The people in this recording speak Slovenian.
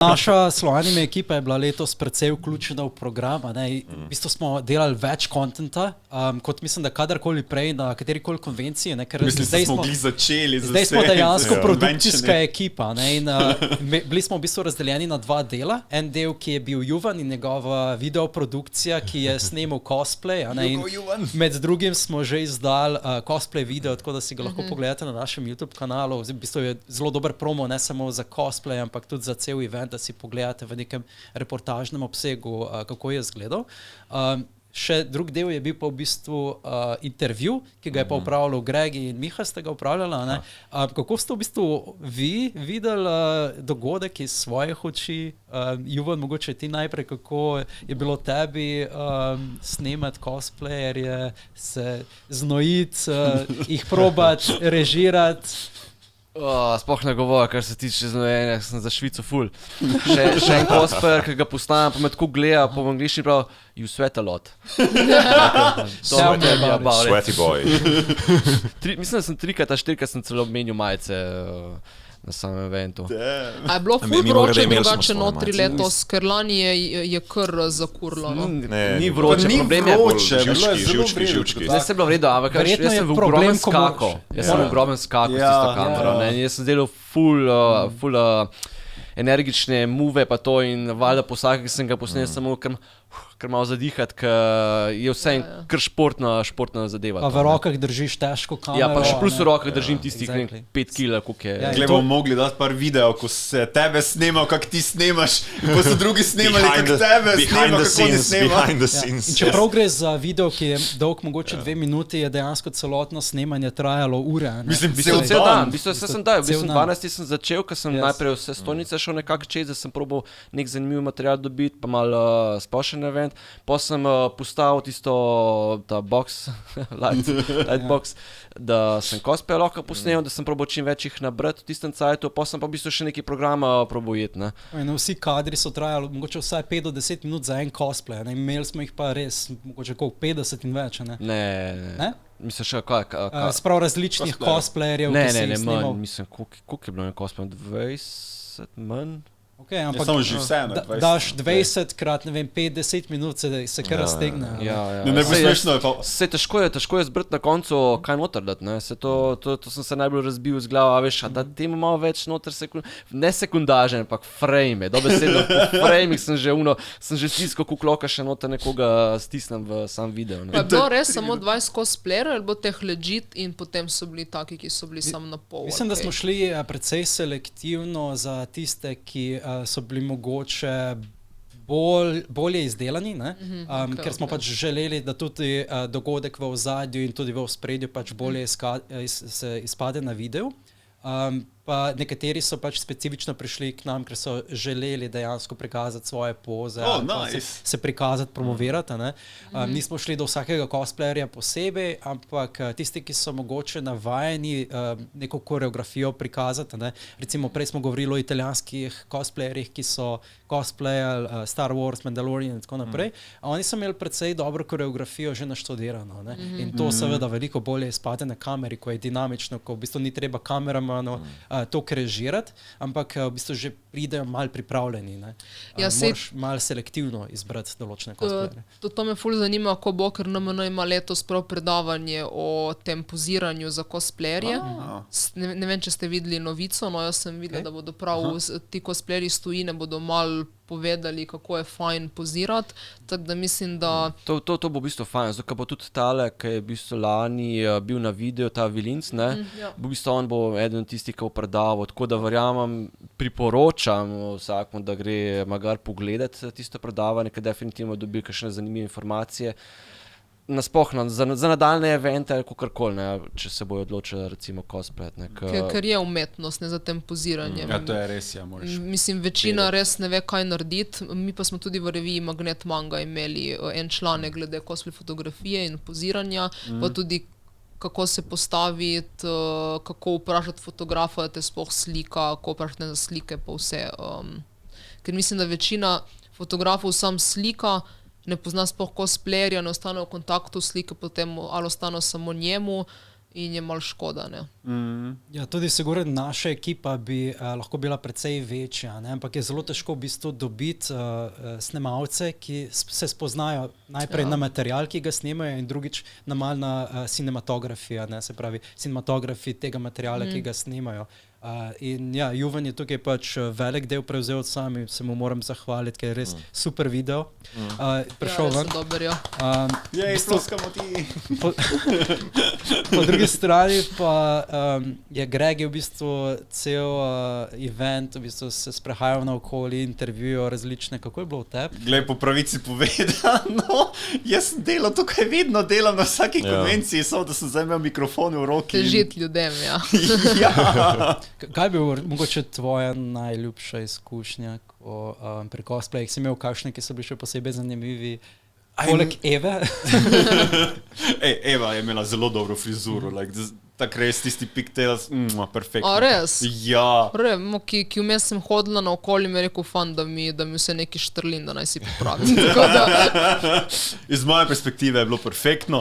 Naša Slovenija ekipa je bila letos precej vključena v program. V bistvu smo delali več kontenta, kot mislim, da kadarkoli prej na katerikoli konvenciji. Mislim, zdaj smo začeli. Zdaj smo dejansko produkcijska ekipa. Bili smo v bistvu razdeljeni na dva dela. En del, ki je bil Juvan in njegova videoprodukcija, ki je snemal cosplay. Med drugim smo že izdali cosplay video, tako da si ga lahko pogledate na našem YouTube kanalu. V bistvu je zelo dober promo, ne samo za cosplay, ampak tudi za cel event, da si pogledate v nekem reportažnem obsegu, kako je izgledal. Še drug del je bil pa v bistvu intervju, ki ga je pa upravljal Greg in Miha ste ga upravljala. Kako ste v bistvu vi videli dogodek iz svojih oči? Juvan, mogoče ti najprej, kako je bilo tebi snemati cosplayerje, se znojiti, jih probati, režirati? Sploh ne govor, kar se tiče znojenja, sem za Švico ful. Še en cosplayer, ki ga postavim, pa me tako gleda, po angliščini prav, you sweat a lot. Sweaty boy. Mislim, da sem 3-krat, 4-krat sem celo menil majice na samem eventu. A je bilo ful vroče drugače notri letos, ker lani je kar zakurlo? Ni vroče, problem je živčki. Zdaj se je bilo v redu, ampak jaz sem v ogromnem skaku. Jaz sem v ogromnem skaku s tisto kamero. Jaz sem delal ful energične move pa to in valjda po vsake, ki sem ga posnel, samo kar malo zadihati, ker je vse kar športna zadeva. Pa v rokah držiš težko kamero. Ja, pa še plus v rokah držim tistih 5 kila, koliko je. Glej, bomo mogli dati par video, ko se tebe snemal, kak ti snemaš, ko so drugi snemali, kak tebe snema, kako ti snema. Čeprav gre za video, ki je dolg mogoče 2 minuti, je dejansko celotno snemanje trajalo ure. Mislim, cel dan. V bistvu 12 sem začel, ker sem najprej vse stojnice šel nekako čez, da sem probal nek zanimiv material dobiti, pa malo splošen event. Pa sem postavil ta box, light box, da sem cosplay lahko posnel, da sem probal čim več jih nabrati v tistem cajtu, pa sem pa v bistvu še neki programa probal jeti. Vsi kadri so trajali mogoče vsaj 5 do 10 minut za en cosplay, imeli smo jih pa res mogoče 50 in več. Ne? Mislim še kaj? Sprav različnih cosplayerjev, ki si jih snimal. Mislim, koliko je bilo en cosplay? 20 manj? Okay, ampak samo že vseeno. Daš 20 krat, ne vem, 5-10 minut se kar raztegne. Ne bo smešno. Težko je zbrati na koncu kaj noter dati. To sem se najbolj razbil z glavo, a veš, da temu malo več noter, ne sekundažen, ampak frame. Dobesedno po framih sem že stiskal kukloka še noter nekoga stisnem v sam video. Pa je bilo res samo 20 cosplayerjev, ali bo teh legit in potem so bili taki, ki so bili samo na pol? Mislim, da smo šli precej selektivno za tiste, ki so bili mogoče bolje izdelani, ker smo pač želeli, da tudi dogodek v ozadju in tudi v ospredju pač bolje se izpade na videu. Pa nekateri so pač specifično prišli k nam, ker so želeli dejansko prikazati svoje poze, se prikazati, promovirati. Nismo šli do vsakega cosplayerja posebej, ampak tisti, ki so mogoče navajeni neko koreografijo prikazati. Recimo prej smo govorili o italijanskih cosplayerjih, ki so cosplayali Star Wars, Mandalorian in tako naprej. A oni so imeli precej dobro koreografijo že naštudirano. In to seveda veliko bolje izpade na kameri, ko je dinamično, ko v bistvu ni treba kameramanu to režirati, ampak v bistvu že pridejo malo pripravljeni. Moraš malo selektivno izbrati določene cosplayerje. To me ful zanima, ko bo, ker NMN ima letos prav predavanje o tem poziranju za cosplayerje. Ne vem, če ste videli novico, no jaz sem videla, da bodo prav ti cosplayerji iz tujine bodo malo povedali, kako je fajn pozirati, tako da mislim, da... To bo v bistvu fajn, zato bo tudi tale, ki je v bistvu lani bil na videu, ta Vilinc, v bistvu on bo eden tistih, ki bo predaval, tako da verjamem, priporočam vsakmu, da gre magar pogledati tisto predavanje, ker definitivno dobi kakšne zanimive informacije. Nasploh za nadaljne evente ali kakorkoli, če se bojo odločili recimo cosplay. Ker je umetnost, za tem poziranjem. Ja, to je res, moraš. Mislim, večina res ne ve, kaj narediti. Mi pa smo tudi v reviji Magnet Manga imeli en članek glede cosplay fotografije in poziranja, pa tudi kako se postaviti, kako vprašati fotografa, da te sploh slika, kako vprašati za slike pa vse. Ker mislim, da večina fotografov sam slika, ne pozna sploh cosplayerja, ne ostane v kontaktu slike, potem ali ostane samo njemu. in je malo škoda, ne. Ja, tudi sigurno naša ekipa bi lahko bila precej večja, ne? Ampak je zelo težko v bistvu dobiti snemalce, ki se spoznajo najprej na material, ki ga snemajo, in drugič na cinematografijo, ne? Se pravi, cinematografi tega materiala, ki ga snemajo. In ja, Juven je tukaj pač velik del prevzel sami, se mu moram zahvaliti, ker je res super video. Prišel ven. Dober, ja. Ploskamo ti. Po drugi strani pa je Greg v bistvu cel event, v bistvu se sprehajal naokoli, intervjujo različne, kako je bilo v tebi? Glej, po pravici povedano, jaz sem delal tukaj, vedno delam na vsaki konvenciji, samo da sem zdaj imel mikrofon v roki. Težiti ljudem, ja. Ja. Kaj bi mogoče tvoja najljubša izkušnja pri cosplayih? Si imel kakšne, ki so bili še posebej zanimivi? Poleg Eve? Eva je imela zelo dobro frizuro, tak res tisti pigtails, perfektno. A res? Ja. Ki vmes sem hodila na okolje, mi je rekel fan, da mi vse neki štrlin, da naj si popravim. Iz moje perspektive je bilo perfektno.